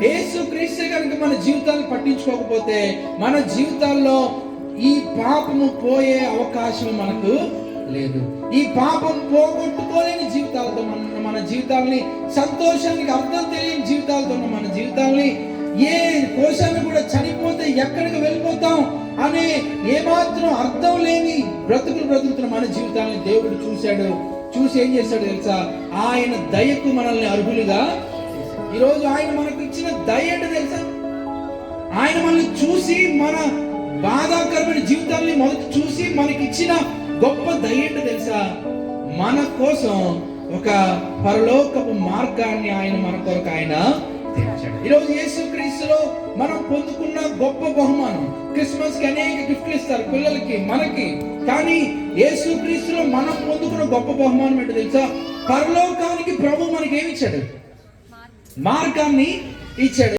యేసుక్రీస్తు కనుక మన జీవితాన్ని పట్టించుకోకపోతే మన జీవితాల్లో ఈ పాపము పోయే అవకాశం మనకు లేదు. ఈ పాపం పోగొట్టుకోలేని జీవితాలతో మన జీవితాలని, సంతోషానికి అర్థం తెలియని జీవితాలతో మన జీవితాలని, ఏ కోశాన్ని కూడా చనిపోతే ఎక్కడికి వెళ్ళిపోతాం అనే ఏమాత్రం అర్థం లేని బ్రతుకుతున్న మన జీవితాన్ని దేవుడు చూసి ఏం చేశాడు తెలుసా? ఆయన దయకు మనల్ని అర్హులుగా. ఈరోజు ఆయన మనకు ఇచ్చిన దయ ఏంటో తెలుసా? ఆయన మనల్ని చూసి, మన బాధాకరమైన జీవితాన్ని మొదటి చూసి మనకి ఇచ్చిన గొప్ప దయ ఏంటో తెలుసా? మన కోసం ఒక పరలోకపు మార్గాన్ని ఆయన మన కొరకు ఆయన తెచ్చాడు. ఈరోజు యేసుక్రీస్తులో మనం పొందుకున్న గొప్ప బహుమానం. క్రిస్మస్ కి అనేక గిఫ్ట్లు ఇస్తారు పిల్లలకి, మనకి. కానీ యేసుక్రీస్తులో మనం పొందుకున్న గొప్ప బహుమానం ఏంటో తెలుసా? పరలోకానికి ప్రభు మనకి ఏమి ఇచ్చాడు? మార్గాన్ని ఇచ్చాడు.